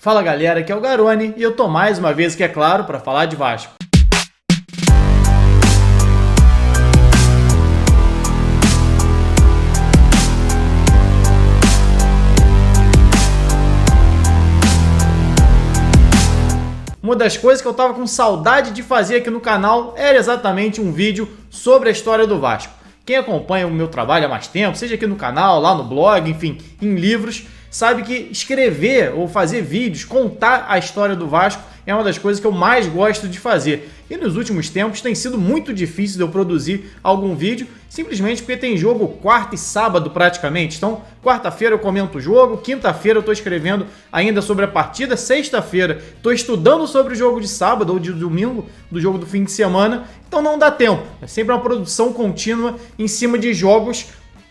Fala galera, aqui é o Garoni e eu tô mais uma vez aqui, é claro, para falar de Vasco. Uma das coisas que eu tava com saudade de fazer aqui no canal era exatamente um vídeo sobre a história do Vasco. Quem acompanha o meu trabalho há mais tempo, seja aqui no canal, lá no blog, enfim, em livros, sabe que escrever ou fazer vídeos, contar a história do Vasco é uma das coisas que eu mais gosto de fazer. E nos últimos tempos tem sido muito difícil de eu produzir algum vídeo, simplesmente porque tem jogo quarta e sábado praticamente. Então, quarta-feira eu comento o jogo, quinta-feira eu estou escrevendo ainda sobre a partida, sexta-feira estou estudando sobre o jogo de sábado ou de domingo, do jogo do fim de semana, então não dá tempo. É sempre uma produção contínua em cima de jogos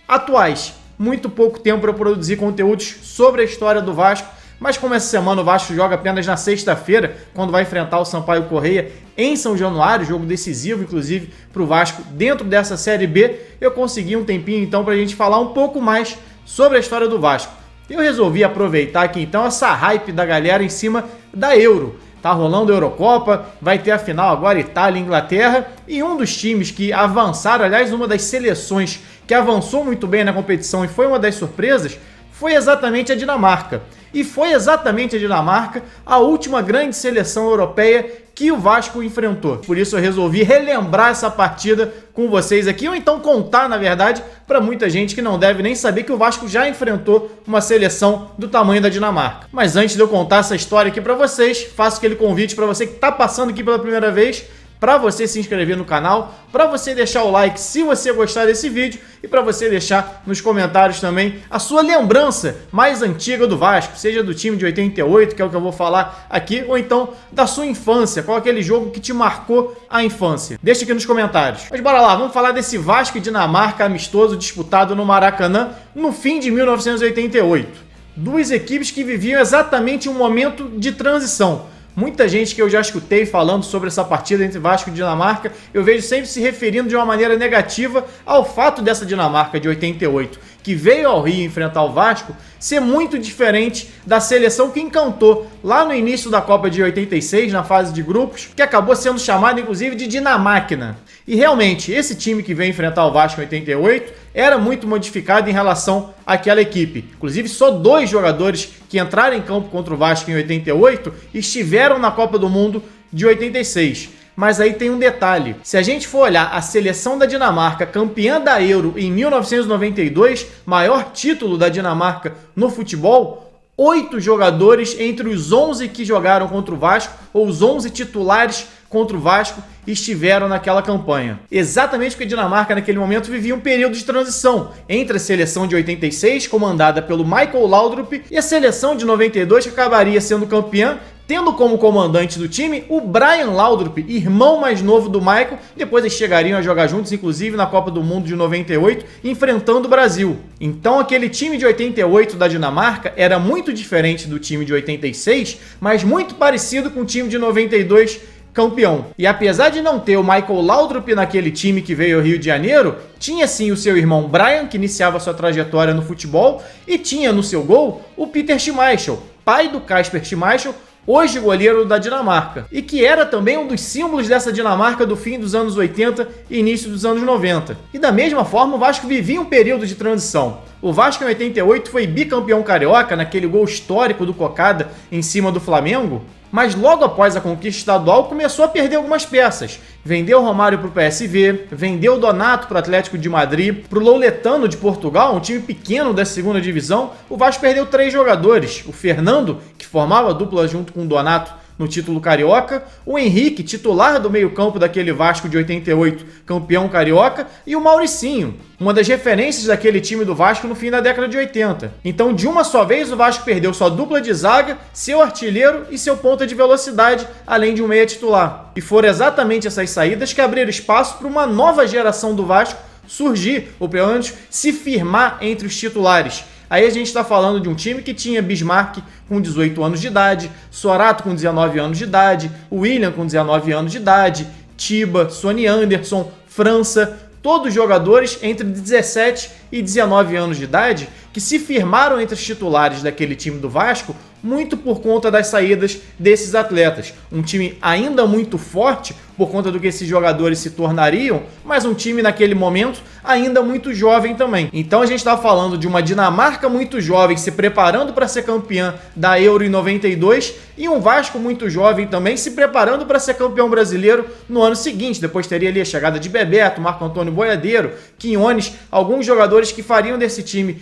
atuais. Muito pouco tempo para produzir conteúdos sobre a história do Vasco, mas como essa semana o Vasco joga apenas na sexta-feira, quando vai enfrentar o Sampaio Corrêa em São Januário, jogo decisivo inclusive para o Vasco dentro dessa Série B, eu consegui um tempinho então para a gente falar um pouco mais sobre a história do Vasco. Eu resolvi aproveitar aqui então essa hype da galera em cima da Euro. Tá rolando a Eurocopa, vai ter a final agora Itália e Inglaterra, e um dos times que avançaram, aliás, uma das seleções que avançou muito bem na competição e foi uma das surpresas, foi exatamente a Dinamarca. E foi exatamente a Dinamarca a última grande seleção europeia que o Vasco enfrentou. Por isso eu resolvi relembrar essa partida com vocês aqui, ou então contar, na verdade, para muita gente que não deve nem saber que o Vasco já enfrentou uma seleção do tamanho da Dinamarca. Mas antes de eu contar essa história aqui para vocês, faço aquele convite para você que está passando aqui pela primeira vez, para você se inscrever no canal, para você deixar o like se você gostar desse vídeo e para você deixar nos comentários também a sua lembrança mais antiga do Vasco, seja do time de 88, que é o que eu vou falar aqui, ou então da sua infância, qual aquele jogo que te marcou a infância. Deixa aqui nos comentários. Mas bora lá, vamos falar desse Vasco e Dinamarca amistoso disputado no Maracanã no fim de 1988. Duas equipes que viviam exatamente um momento de transição. Muita gente que eu já escutei falando sobre essa partida entre Vasco e Dinamarca, eu vejo sempre se referindo de uma maneira negativa ao fato dessa Dinamarca de 88, que veio ao Rio enfrentar o Vasco, ser muito diferente da seleção que encantou lá no início da Copa de 86, na fase de grupos, que acabou sendo chamada inclusive de Dinamáquina. E realmente, esse time que veio enfrentar o Vasco em 88 era muito modificado em relação àquela equipe. Inclusive, só 2 jogadores que entraram em campo contra o Vasco em 88 estiveram na Copa do Mundo de 86. Mas aí tem um detalhe. Se a gente for olhar a seleção da Dinamarca, campeã da Euro em 1992, maior título da Dinamarca no futebol, 8 jogadores entre os 11 que jogaram contra o Vasco, ou os 11 titulares contra o Vasco, estiveram naquela campanha. Exatamente porque a Dinamarca naquele momento vivia um período de transição entre a seleção de 86, comandada pelo Michael Laudrup, e a seleção de 92, que acabaria sendo campeã, tendo como comandante do time o Brian Laudrup, irmão mais novo do Michael. Depois eles chegariam a jogar juntos, inclusive na Copa do Mundo de 98, enfrentando o Brasil. Então aquele time de 88 da Dinamarca era muito diferente do time de 86, mas muito parecido com o time de 92 campeão. E apesar de não ter o Michael Laudrup naquele time que veio ao Rio de Janeiro, tinha sim o seu irmão Brian, que iniciava sua trajetória no futebol, e tinha no seu gol o Peter Schmeichel, pai do Kasper Schmeichel, hoje goleiro da Dinamarca, e que era também um dos símbolos dessa Dinamarca do fim dos anos 80 e início dos anos 90. E da mesma forma o Vasco vivia um período de transição. O Vasco em 88 foi bicampeão carioca naquele gol histórico do Cocada em cima do Flamengo, mas logo após a conquista estadual começou a perder algumas peças. Vendeu o Romário para o PSV, vendeu o Donato para o Atlético de Madrid, para o Louletano de Portugal, um time pequeno da segunda divisão. O Vasco perdeu 3 jogadores, o Fernando, que formava a dupla junto com o Donato no título carioca, o Henrique, titular do meio-campo daquele Vasco de 88, campeão carioca, e o Mauricinho, uma das referências daquele time do Vasco no fim da década de 80. Então, de uma só vez, o Vasco perdeu sua dupla de zaga, seu artilheiro e seu ponta de velocidade, além de um meia titular. E foram exatamente essas saídas que abriram espaço para uma nova geração do Vasco surgir, ou pelo menos se firmar entre os titulares. Aí a gente está falando de um time que tinha Bismarck com 18 anos de idade, Sorato com 19 anos de idade, William com 19 anos de idade, Tiba, Sonny Anderson, França, todos jogadores entre 17 e 19 anos de idade que se firmaram entre os titulares daquele time do Vasco muito por conta das saídas desses atletas. Um time ainda muito forte por conta do que esses jogadores se tornariam, mas um time naquele momento ainda muito jovem também. Então a gente está falando de uma Dinamarca muito jovem se preparando para ser campeã da Euro em 92 e um Vasco muito jovem também se preparando para ser campeão brasileiro no ano seguinte. Depois teria ali a chegada de Bebeto, Marco Antônio Boiadeiro, Quinones, alguns jogadores que fariam desse time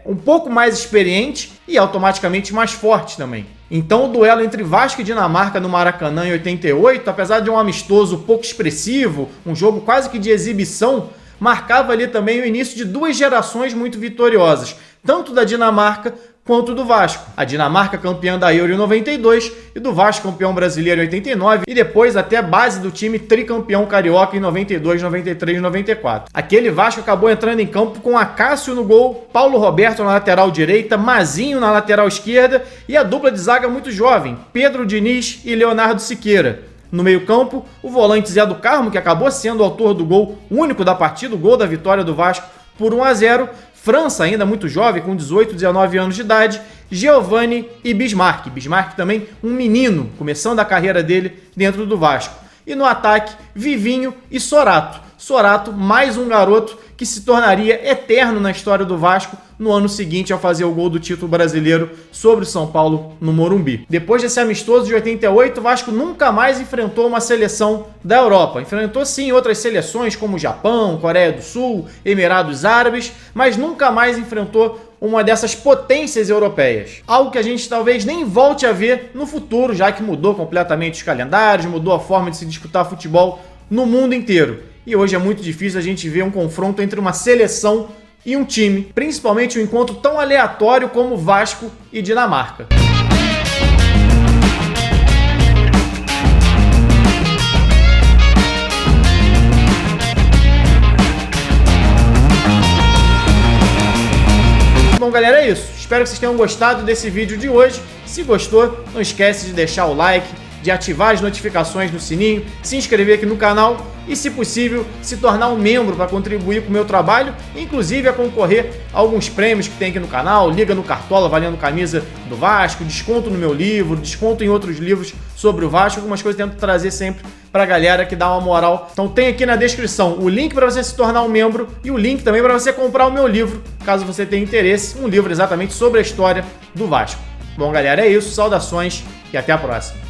um pouco mais experiente e automaticamente mais forte também. Então o duelo entre Vasco e Dinamarca no Maracanã em 88, apesar de um amistoso pouco expressivo, um jogo quase que de exibição, marcava ali também o início de duas gerações muito vitoriosas, tanto da Dinamarca quanto do Vasco. A Dinamarca campeã da Euro em 92 e do Vasco campeão brasileiro em 89 e depois até a base do time tricampeão carioca em 92, 93 e 94. Aquele Vasco acabou entrando em campo com Acácio no gol, Paulo Roberto na lateral direita, Mazinho na lateral esquerda e a dupla de zaga muito jovem, Pedro Diniz e Leonardo Siqueira. No meio-campo, o volante Zé do Carmo, que acabou sendo o autor do gol único da partida, o gol da vitória do Vasco por 1-0, França, ainda muito jovem, com 18, 19 anos de idade, Giovani e Bismarck. Bismarck também um menino, começando a carreira dele dentro do Vasco. E no ataque, Vivinho e Sorato. Sorato, mais um garoto que se tornaria eterno na história do Vasco no ano seguinte ao fazer o gol do título brasileiro sobre o São Paulo no Morumbi. Depois desse amistoso de 88, o Vasco nunca mais enfrentou uma seleção da Europa. Enfrentou sim outras seleções como Japão, Coreia do Sul, Emirados Árabes, mas nunca mais enfrentou uma dessas potências europeias. Algo que a gente talvez nem volte a ver no futuro, já que mudou completamente os calendários, mudou a forma de se disputar futebol no mundo inteiro. E hoje é muito difícil a gente ver um confronto entre uma seleção e um time, principalmente um encontro tão aleatório como Vasco e Dinamarca. Bom, galera, é isso. Espero que vocês tenham gostado desse vídeo de hoje. Se gostou, não esquece de deixar o like, de ativar as notificações no sininho, se inscrever aqui no canal e, se possível, se tornar um membro para contribuir com o meu trabalho, inclusive a concorrer a alguns prêmios que tem aqui no canal, liga no Cartola valendo camisa do Vasco, desconto no meu livro, desconto em outros livros sobre o Vasco, algumas coisas eu tento trazer sempre para a galera que dá uma moral. Então tem aqui na descrição o link para você se tornar um membro e o link também para você comprar o meu livro, caso você tenha interesse, um livro exatamente sobre a história do Vasco. Bom, galera, é isso, saudações e até a próxima.